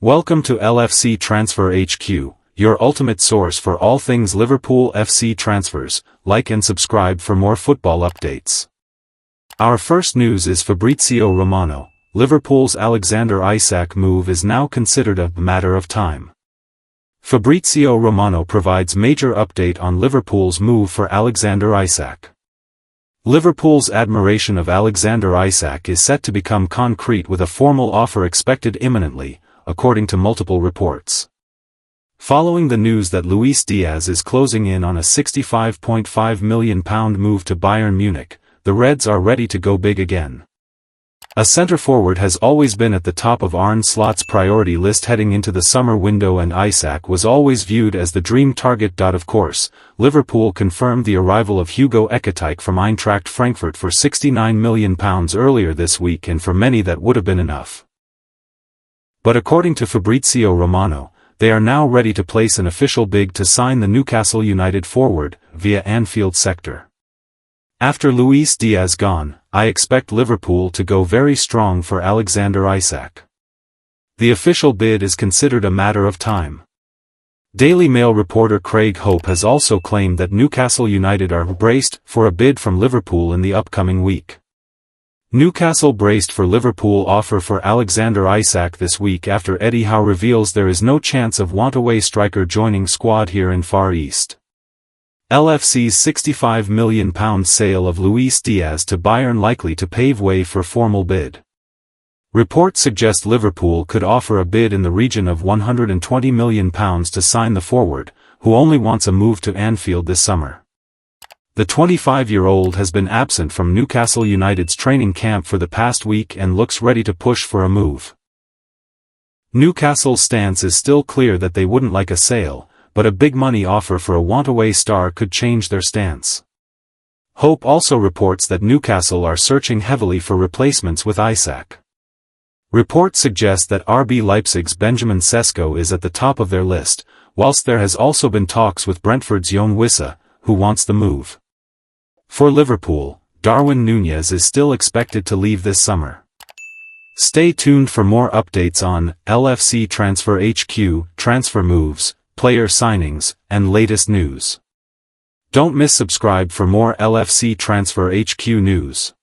Welcome to LFC Transfer HQ, your ultimate source for all things Liverpool FC transfers. Like and subscribe for more football updates. Our first news is Fabrizio Romano. Liverpool's Alexander Isak move is now considered a matter of time. Fabrizio Romano provides major update on Liverpool's move for Alexander Isak. Liverpool's admiration of Alexander Isak is set to become concrete with a formal offer expected imminently, according to multiple reports. Following the news that Luis Diaz is closing in on a £65.5 million move to Bayern Munich, the Reds are ready to go big again. A centre-forward has always been at the top of Arne Slot's priority list heading into the summer window, and Isak was always viewed as the dream target. Of course, Liverpool confirmed the arrival of Hugo Ekitike from Eintracht Frankfurt for £69 million earlier this week, and for many that would have been enough. But according to Fabrizio Romano, they are now ready to place an official bid to sign the Newcastle United forward, via Anfield sector. After Luis Diaz gone, I expect Liverpool to go very strong for Alexander Isak. The official bid is considered a matter of time. Daily Mail reporter Craig Hope has also claimed that Newcastle United are braced for a bid from Liverpool in the upcoming week. Newcastle braced for Liverpool offer for Alexander Isak this week after Eddie Howe reveals there is no chance of want-away striker joining squad here in Far East. LFC's £65 million sale of Luis Diaz to Bayern likely to pave way for formal bid. Reports suggest Liverpool could offer a bid in the region of £120 million to sign the forward, who only wants a move to Anfield this summer. The 25-year-old has been absent from Newcastle United's training camp for the past week and looks ready to push for a move. Newcastle's stance is still clear that they wouldn't like a sale, but a big money offer for a want-away star could change their stance. Hope also reports that Newcastle are searching heavily for replacements with Isak. Reports suggest that RB Leipzig's Benjamin Sesko is at the top of their list, whilst there has also been talks with Brentford's Yoane Wissa, who wants the move. For Liverpool, Darwin Núñez is still expected to leave this summer. Stay tuned for more updates on LFC Transfer HQ, transfer moves, player signings, and latest news. Don't miss subscribe for more LFC Transfer HQ news.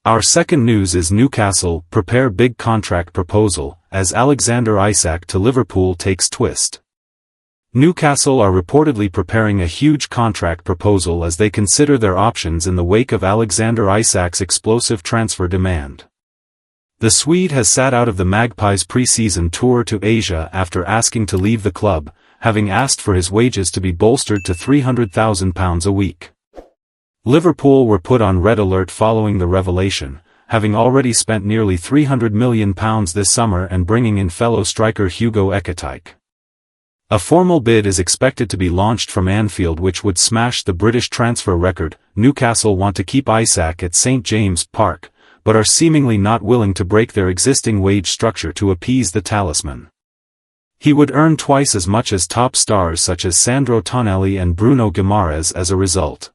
Our second news is Newcastle prepare big contract proposal, as Alexander Isak to Liverpool takes twist. Newcastle are reportedly preparing a huge contract proposal as they consider their options in the wake of Alexander Isak's explosive transfer demand. The Swede has sat out of the Magpies' pre-season tour to Asia after asking to leave the club, having asked for his wages to be bolstered to £300,000 a week. Liverpool were put on red alert following the revelation, having already spent nearly £300 million this summer and bringing in fellow striker Hugo Ekitike. A formal bid is expected to be launched from Anfield, which would smash the British transfer record. Newcastle want to keep Isak at St James' Park, but are seemingly not willing to break their existing wage structure to appease the talisman. He would earn twice as much as top stars such as Sandro Tonali and Bruno Guimaraes as a result.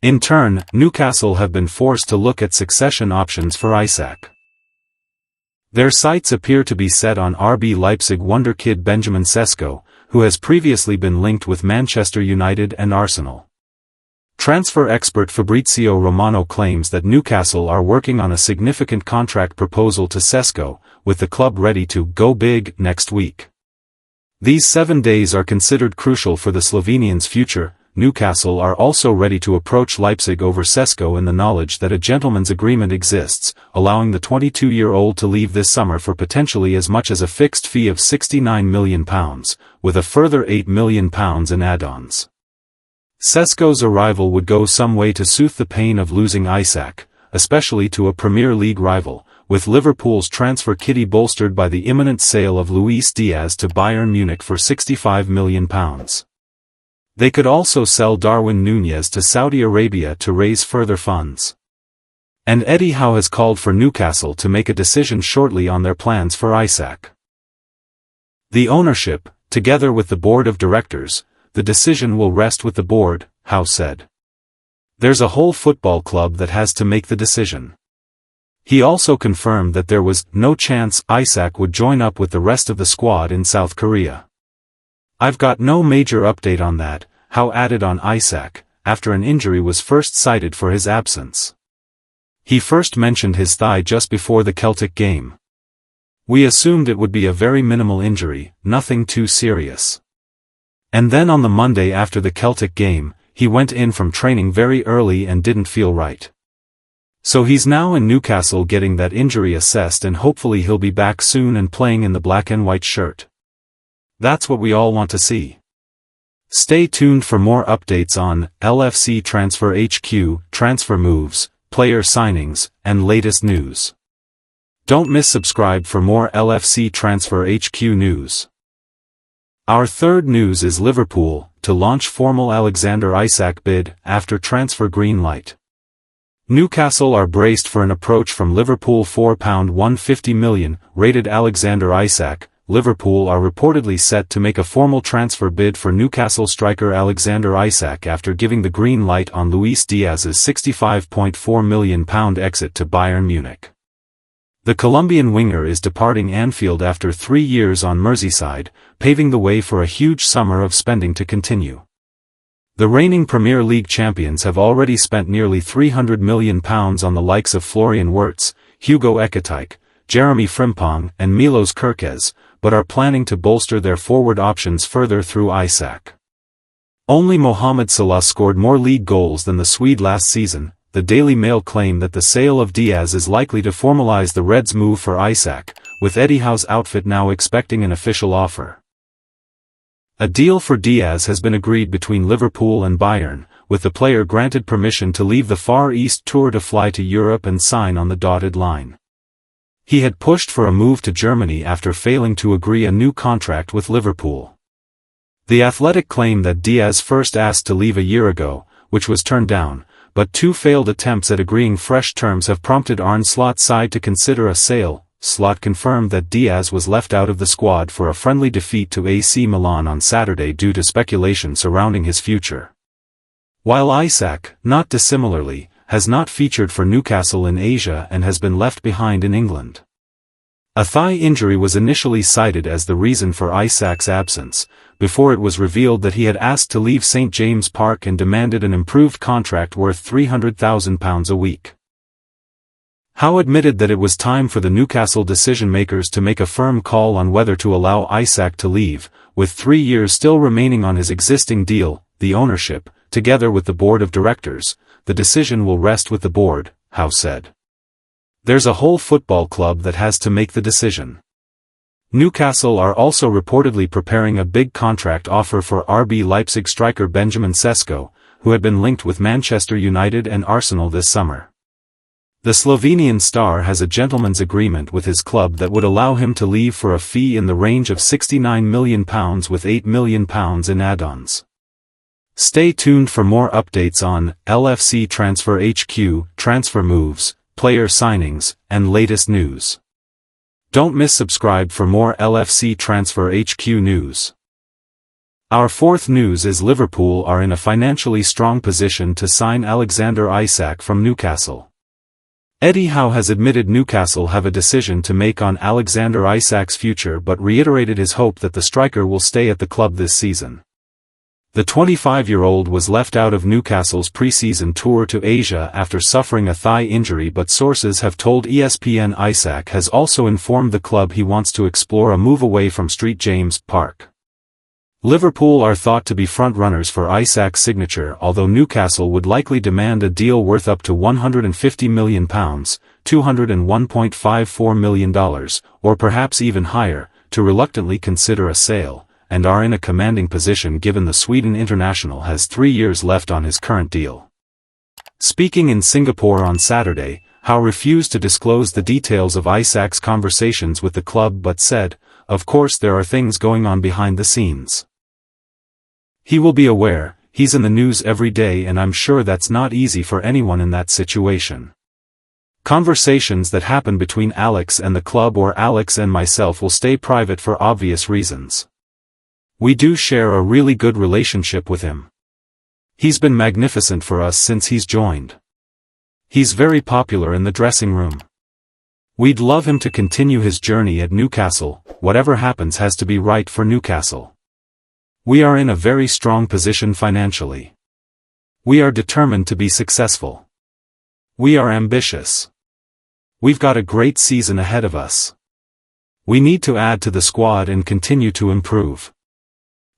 In turn, Newcastle have been forced to look at succession options for Isak. Their sights appear to be set on RB Leipzig wonderkid Benjamin Sesko, who has previously been linked with Manchester United and Arsenal. Transfer expert Fabrizio Romano claims that Newcastle are working on a significant contract proposal to Sesko, with the club ready to go big next week. These 7 days are considered crucial for the Slovenian's future. Newcastle are also ready to approach Leipzig over Sesko in the knowledge that a gentleman's agreement exists, allowing the 22-year-old to leave this summer for potentially as much as a fixed fee of £69 million, with a further £8 million in add-ons. Sesko's arrival would go some way to soothe the pain of losing Isak, especially to a Premier League rival, with Liverpool's transfer kitty bolstered by the imminent sale of Luis Diaz to Bayern Munich for £65 million. They could also sell Darwin Núñez to Saudi Arabia to raise further funds. And Eddie Howe has called for Newcastle to make a decision shortly on their plans for Isak. The ownership, together with the board of directors, the decision will rest with the board, Howe said. There's a whole football club that has to make the decision. He also confirmed that there was no chance Isak would join up with the rest of the squad in South Korea. "I've got no major update on that," Howe added on Isak, after an injury was first cited for his absence. He first mentioned his thigh just before the Celtic game. "We assumed it would be a very minimal injury, nothing too serious." And then on the Monday after the Celtic game, he went in from training very early and didn't feel right. So he's now in Newcastle getting that injury assessed, and hopefully he'll be back soon and playing in the black and white shirt. That's what we all want to see. Stay tuned for more updates on LFC Transfer HQ, transfer moves, player signings, and latest news. Don't miss subscribe for more LFC Transfer HQ news. Our third news is Liverpool, to launch formal Alexander Isak bid, after transfer green light. Newcastle are braced for an approach from Liverpool. £150 million, rated Alexander Isak. Liverpool are reportedly set to make a formal transfer bid for Newcastle striker Alexander Isak after giving the green light on Luis Diaz's £65.4 million exit to Bayern Munich. The Colombian winger is departing Anfield after 3 years on Merseyside, paving the way for a huge summer of spending to continue. The reigning Premier League champions have already spent nearly £300 million on the likes of Florian Wirtz, Hugo Ekitike, Jeremy Frimpong and Milos Kerkez, but are planning to bolster their forward options further through Isak. Only Mohamed Salah scored more league goals than the Swede last season. The Daily Mail claim that the sale of Diaz is likely to formalize the Reds' move for Isak, with Eddie Howe's outfit now expecting an official offer. A deal for Diaz has been agreed between Liverpool and Bayern, with the player granted permission to leave the Far East tour to fly to Europe and sign on the dotted line. He had pushed for a move to Germany after failing to agree a new contract with Liverpool. The Athletic claim that Diaz first asked to leave a year ago, which was turned down, but 2 failed attempts at agreeing fresh terms have prompted Arne Slot's side to consider a sale. Slot confirmed that Diaz was left out of the squad for a friendly defeat to AC Milan on Saturday due to speculation surrounding his future. While Isak, not dissimilarly, has not featured for Newcastle in Asia and has been left behind in England. A thigh injury was initially cited as the reason for Isak's absence, before it was revealed that he had asked to leave St James Park and demanded an improved contract worth £300,000 a week. Howe admitted that it was time for the Newcastle decision-makers to make a firm call on whether to allow Isak to leave, with 3 years still remaining on his existing deal. The ownership, together with the board of directors, the decision will rest with the board, Howe said. There's a whole football club that has to make the decision. Newcastle are also reportedly preparing a big contract offer for RB Leipzig striker Benjamin Sesko, who had been linked with Manchester United and Arsenal this summer. The Slovenian star has a gentleman's agreement with his club that would allow him to leave for a fee in the range of £69 million with £8 million in add-ons. Stay tuned for more updates on LFC Transfer HQ, transfer moves, player signings, and latest news. Don't miss subscribe for more LFC Transfer HQ news. Our fourth news is Liverpool are in a financially strong position to sign Alexander Isak from Newcastle. Eddie Howe has admitted Newcastle have a decision to make on Alexander Isak's future but reiterated his hope that the striker will stay at the club this season. The 25-year-old was left out of Newcastle's pre-season tour to Asia after suffering a thigh injury, but sources have told ESPN Isak has also informed the club he wants to explore a move away from St James Park. Liverpool are thought to be front-runners for Isak's signature, although Newcastle would likely demand a deal worth up to £150 million, $201.54 million, or perhaps even higher, to reluctantly consider a sale, and are in a commanding position given the Sweden international has 3 years left on his current deal. Speaking in Singapore on Saturday, Howe refused to disclose the details of Isak's conversations with the club but said, "Of course there are things going on behind the scenes. He will be aware, he's in the news every day and I'm sure that's not easy for anyone in that situation. Conversations that happen between Alex and the club or Alex and myself will stay private for obvious reasons. We do share a really good relationship with him. He's been magnificent for us since he's joined. He's very popular in the dressing room. We'd love him to continue his journey at Newcastle. Whatever happens has to be right for Newcastle. We are in a very strong position financially. We are determined to be successful. We are ambitious. We've got a great season ahead of us. We need to add to the squad and continue to improve.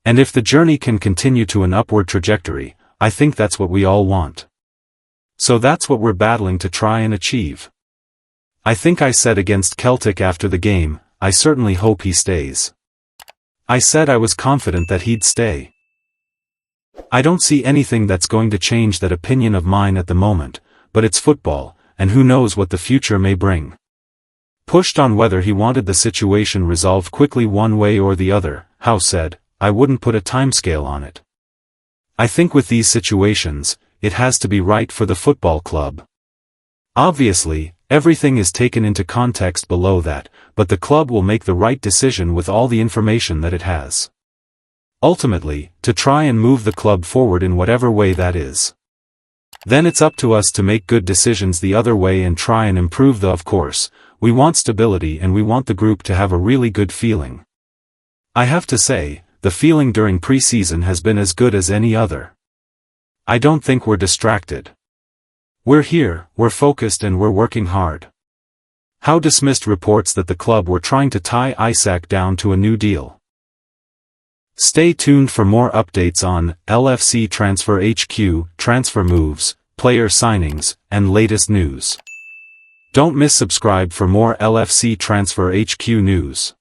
And if the journey can continue to an upward trajectory, I think that's what we all want. So that's what we're battling to try and achieve. I think I said against Celtic after the game, I certainly hope he stays. I said I was confident that he'd stay. I don't see anything that's going to change that opinion of mine at the moment, but it's football, and who knows what the future may bring. Pushed on whether he wanted the situation resolved quickly one way or the other, Howe said, I wouldn't put a timescale on it. I think with these situations, it has to be right for the football club. Obviously, everything is taken into context below that, but the club will make the right decision with all the information that it has. Ultimately, to try and move the club forward in whatever way that is. Then it's up to us to make good decisions the other way and try and improve of course, we want stability and we want the group to have a really good feeling. I have to say, the feeling during pre-season has been as good as any other. I don't think we're distracted. We're here, we're focused and we're working hard. Howe dismissed reports that the club were trying to tie Isak down to a new deal. Stay tuned for more updates on LFC Transfer HQ, transfer moves, player signings, and latest news. Don't miss subscribe for more LFC Transfer HQ news.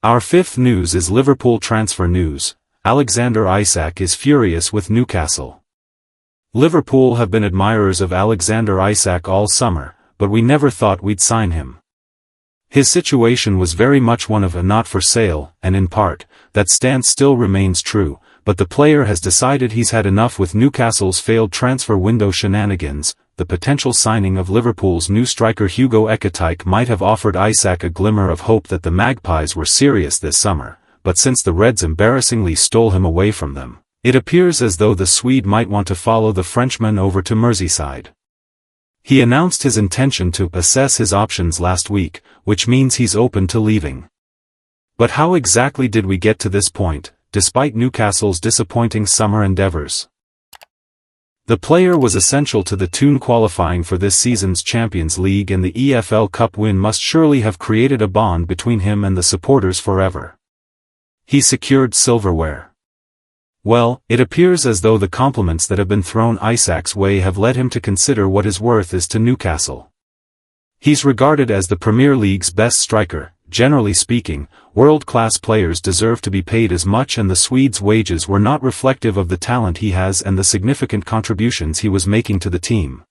Our fifth news is Liverpool transfer news. Alexander Isak is furious with Newcastle. Liverpool have been admirers of Alexander Isak all summer, but we never thought we'd sign him. His situation was very much one of a not for sale, and in part, that stance still remains true, but the player has decided he's had enough with Newcastle's failed transfer window shenanigans. The potential signing of Liverpool's new striker Hugo Ekitike might have offered Isak a glimmer of hope that the Magpies were serious this summer, but since the Reds embarrassingly stole him away from them, it appears as though the Swede might want to follow the Frenchman over to Merseyside. He announced his intention to assess his options last week, which means he's open to leaving. But how exactly did we get to this point, despite Newcastle's disappointing summer endeavours? The player was essential to the Toon qualifying for this season's Champions League, and the EFL Cup win must surely have created a bond between him and the supporters forever. He secured silverware. Well, it appears as though the compliments that have been thrown Isak's way have led him to consider what his worth is to Newcastle. He's regarded as the Premier League's best striker. Generally speaking, world-class players deserve to be paid as much, and the Swede's wages were not reflective of the talent he has and the significant contributions he was making to the team.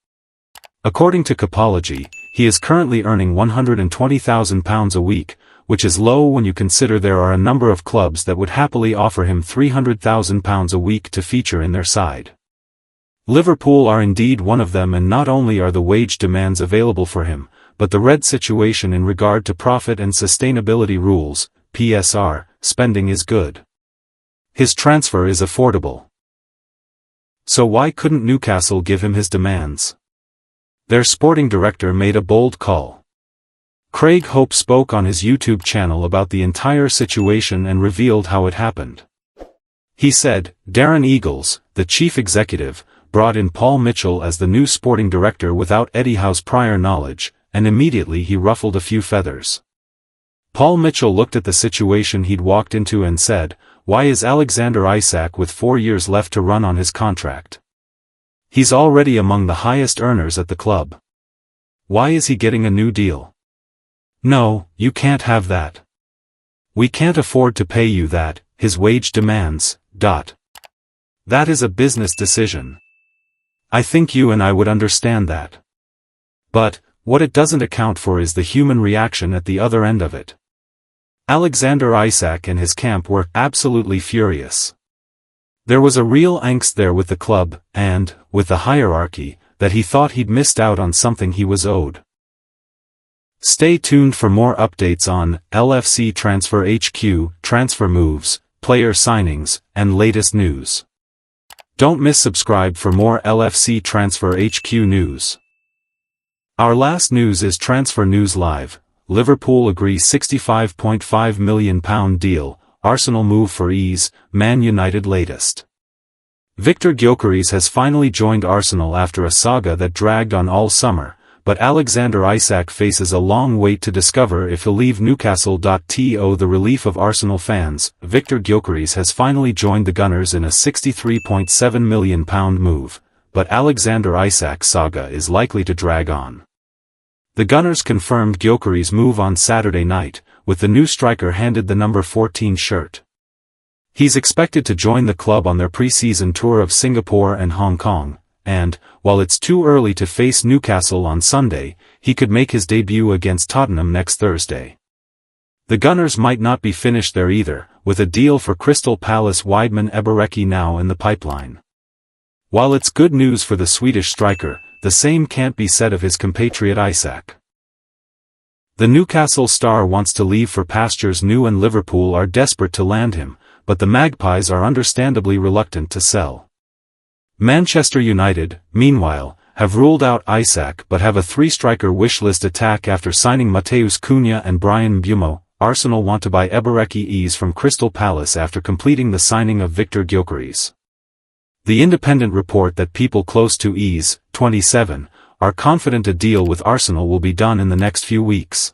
According to Capology, he is currently earning £120,000 a week, which is low when you consider there are a number of clubs that would happily offer him £300,000 a week to feature in their side. Liverpool are indeed one of them, and not only are the wage demands available for him, but the Red situation in regard to profit and sustainability rules, PSR, spending is good. His transfer is affordable. So why couldn't Newcastle give him his demands? Their sporting director made a bold call. Craig Hope spoke on his YouTube channel about the entire situation and revealed how it happened. He said, Darren Eagles, the chief executive, brought in Paul Mitchell as the new sporting director without Eddie Howe's prior knowledge, and immediately he ruffled a few feathers. Paul Mitchell looked at the situation he'd walked into and said, why is Alexander Isak with 4 years left to run on his contract? He's already among the highest earners at the club. Why is he getting a new deal? No, you can't have that. We can't afford to pay you that, his wage demands, ... That is a business decision. I think you and I would understand that. But, what it doesn't account for is the human reaction at the other end of it. Alexander Isak and his camp were absolutely furious. There was a real angst there with the club, and, with the hierarchy, that he thought he'd missed out on something he was owed. Stay tuned for more updates on LFC Transfer HQ, transfer moves, player signings, and latest news. Don't miss subscribe for more LFC Transfer HQ news. Our last news is Transfer News Live. Liverpool agree £65.5 million deal, Arsenal move for ease, Man United latest. Victor Gyökeres has finally joined Arsenal after a saga that dragged on all summer, but Alexander Isak faces a long wait to discover if he'll leave Newcastle. To the relief of Arsenal fans, Victor Gyökeres has finally joined the Gunners in a £63.7 million move, but Alexander Isak's saga is likely to drag on. The Gunners confirmed Gyökeres' move on Saturday night, with the new striker handed the number 14 shirt. He's expected to join the club on their pre-season tour of Singapore and Hong Kong, and, while it's too early to face Newcastle on Sunday, he could make his debut against Tottenham next Thursday. The Gunners might not be finished there either, with a deal for Crystal Palace wideman Ebereki now in the pipeline. While it's good news for the Swedish striker, the same can't be said of his compatriot Isak. The Newcastle star wants to leave for pastures new and Liverpool are desperate to land him, but the Magpies are understandably reluctant to sell. Manchester United, meanwhile, have ruled out Isak but have a three-striker wish-list attack after signing Matheus Cunha and Bryan Mbeumo. Arsenal want to buy Ebereki from Crystal Palace after completing the signing of Victor Gyökeres. The Independent report that people close to EAS, 27, are confident a deal with Arsenal will be done in the next few weeks.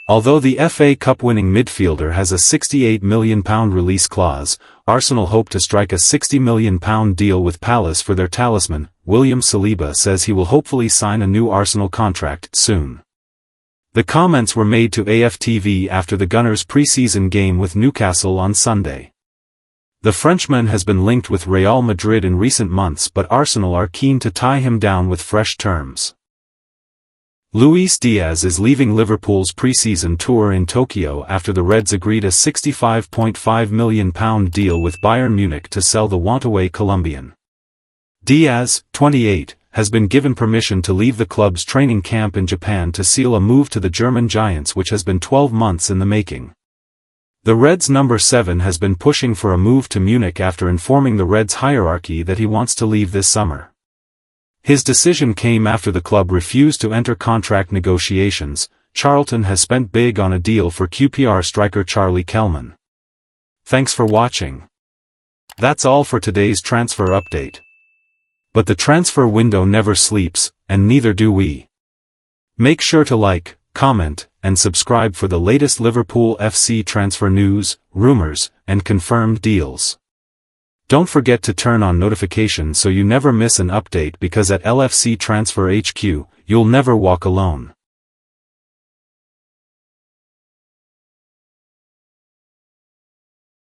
Although the FA Cup-winning midfielder has a £68 million release clause, Arsenal hope to strike a £60 million deal with Palace for their talisman. William Saliba says he will hopefully sign a new Arsenal contract soon. The comments were made to AFTV after the Gunners' pre-season game with Newcastle on Sunday. The Frenchman has been linked with Real Madrid in recent months, but Arsenal are keen to tie him down with fresh terms. Luis Diaz is leaving Liverpool's pre-season tour in Tokyo after the Reds agreed a £65.5 million deal with Bayern Munich to sell the want-away Colombian. Diaz, 28, has been given permission to leave the club's training camp in Japan to seal a move to the German Giants, which has been 12 months in the making. The Reds' number 7 has been pushing for a move to Munich after informing the Reds hierarchy that he wants to leave this summer. His decision came after the club refused to enter contract negotiations. Charlton has spent big on a deal for QPR striker Charlie Kelman. Thanks for watching. That's all for today's transfer update. But the transfer window never sleeps, and neither do we. Make sure to like, comment, and subscribe for the latest Liverpool FC transfer news, rumors, and confirmed deals. Don't forget to turn on notifications so you never miss an update, because at LFC Transfer HQ, you'll never walk alone.